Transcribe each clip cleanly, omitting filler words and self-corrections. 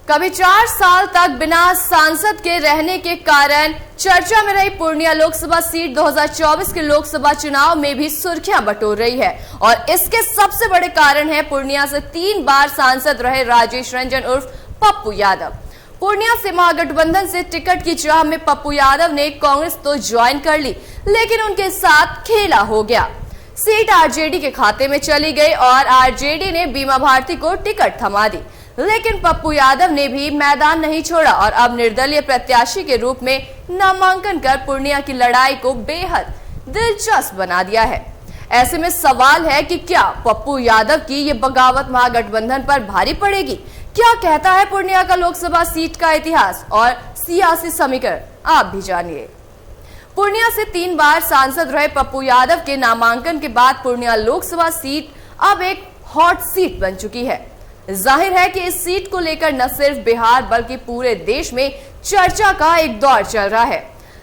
कभी 4 साल तक बिना सांसद के रहने के कारण चर्चा में रही पूर्णिया लोकसभा सीट 2024 के लोकसभा चुनाव में भी सुर्खियां बटोर रही है और इसके सबसे बड़े कारण है पूर्णिया से 3 बार सांसद रहे राजेश रंजन उर्फ पप्पू यादव। पूर्णिया से महागठबंधन से टिकट की चाह में पप्पू यादव ने कांग्रेस तो ज्वाइन कर ली, लेकिन उनके साथ खेला हो गया। सीट आरजेडी के खाते में चली गई और आरजेडी ने बीमा भारती को टिकट थमा दी, लेकिन पप्पू यादव ने भी मैदान नहीं छोड़ा और अब निर्दलीय प्रत्याशी के रूप में नामांकन कर पूर्णिया की लड़ाई को बेहद दिलचस्प बना दिया है। ऐसे में सवाल है कि क्या पप्पू यादव की ये बगावत महागठबंधन पर भारी पड़ेगी? क्या कहता है पूर्णिया का लोकसभा सीट का इतिहास और सियासी समीकरण, आप भी जानिए। पूर्णिया से 3 बार सांसद रहे पप्पू यादव के नामांकन के बाद पूर्णिया लोकसभा सीट अब एक हॉट सीट बन चुकी है। जाहिर है कि इस सीट को लेकर न सिर्फ बिहार बल्कि पूरे देश में चर्चा का एक दौर चल रहा है।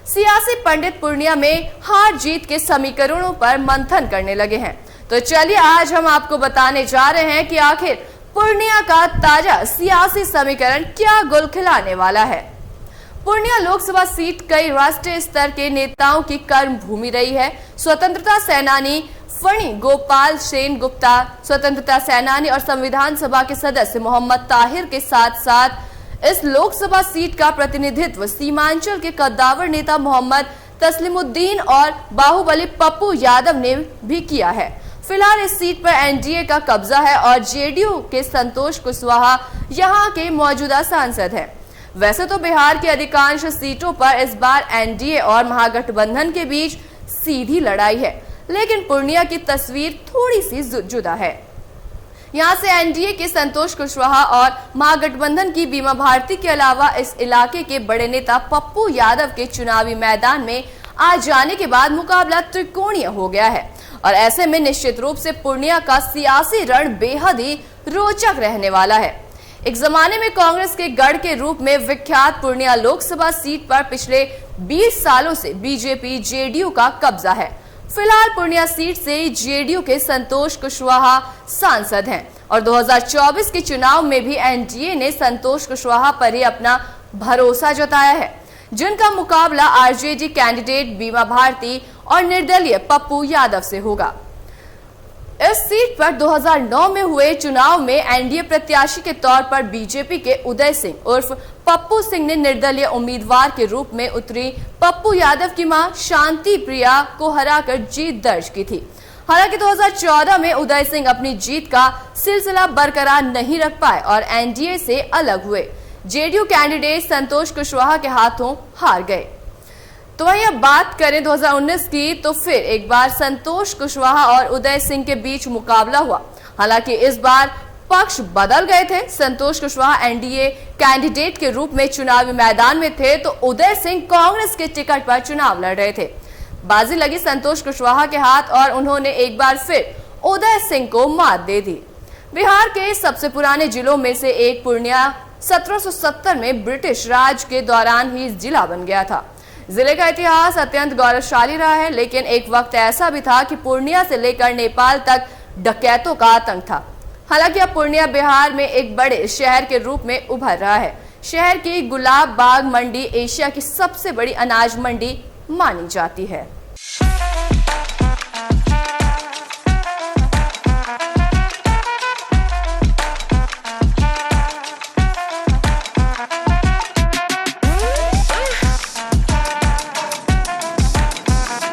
सियासी पंडित पूर्णिया में हार जीत के समीकरणों पर मंथन करने लगे हैं। तो चलिए आज हम आपको बताने जा रहे हैं कि आखिर पूर्णिया का ताजा सियासी समीकरण क्या गुल खिलाने वाला है। पूर्णिया लोकसभा सीट कई राष्ट्रीय स्तर के नेताओं की कर्म भूमि रही है। स्वतंत्रता सेनानी फणी गोपाल सेन गुप्ता, स्वतंत्रता सेनानी और संविधान सभा के सदस्य मोहम्मद ताहिर के साथ साथ इस लोकसभा सीट का प्रतिनिधित्व सीमांचल के कद्दावर नेता मोहम्मद तस्लीमुद्दीन और बाहुबली पप्पू यादव ने भी किया है। फिलहाल इस सीट पर एनडीए का कब्जा है और जेडीयू के संतोष कुशवाहा यहां के मौजूदा सांसद हैं। वैसे तो बिहार की अधिकांश सीटों पर इस बार एनडीए और महागठबंधन के बीच सीधी लड़ाई है, लेकिन पूर्णिया की तस्वीर थोड़ी सी जुदा है। यहां से एनडीए के संतोष कुशवाहा और महागठबंधन की बीमा भारती के अलावा इस इलाके के बड़े नेता पप्पू यादव के चुनावी मैदान में आ जाने के बाद मुकाबला त्रिकोणीय हो गया है और ऐसे में निश्चित रूप से पूर्णिया का सियासी रण बेहद ही रोचक रहने वाला है। एक जमाने में कांग्रेस के गढ़ के रूप में विख्यात पूर्णिया लोकसभा सीट पर पिछले 20 सालों से बीजेपी जेडीयू का कब्जा है। फिलहाल पूर्णिया सीट से जेडीयू के संतोष कुशवाहा सांसद हैं और 2024 के चुनाव में भी एनडीए ने संतोष कुशवाहा पर ही अपना भरोसा जताया है, जिनका मुकाबला आरजेडी कैंडिडेट बीमा भारती और निर्दलीय पप्पू यादव से होगा। इस सीट पर 2009 में हुए चुनाव में एनडीए प्रत्याशी के तौर पर बीजेपी के उदय सिंह उर्फ पप्पू सिंह ने निर्दलीय उम्मीदवार के रूप में उतरी पप्पू यादव की मां शांति प्रिया को हराकर जीत दर्ज की थी। हालांकि 2014 में उदय सिंह अपनी जीत का सिलसिला बरकरार नहीं रख पाए और एनडीए से अलग हुए। जेडीयू कैंडिडेट संतोष कुशवाहा के हाथों हार गए। तो वहीं अब बात करें 2019 की, तो फिर एक बार संतोष कुशवाहा और उदय सिंह के बीच मुकाबला हुआ। हालांकि इस बार पक्ष बदल गए थे। संतोष कुशवाहा एनडीए कैंडिडेट के रूप में चुनावी मैदान में थे तो उदय सिंह कांग्रेस के टिकट पर चुनाव लड़ रहे थे। बाजी लगी संतोष कुशवाहा के हाथ और उन्होंने एक बार फिर उदय सिंह को मात दे दी। बिहार के सबसे पुराने जिलों में से एक पूर्णिया 1770 में ब्रिटिश राज के दौरान ही जिला बन गया था। जिले का इतिहास अत्यंत गौरवशाली रहा है, लेकिन एक वक्त ऐसा भी था कि पूर्णिया से लेकर नेपाल तक डकैतों का आतंक था। हालांकि अब पूर्णिया बिहार में एक बड़े शहर के रूप में उभर रहा है। शहर की गुलाब बाग मंडी एशिया की सबसे बड़ी अनाज मंडी मानी जाती है।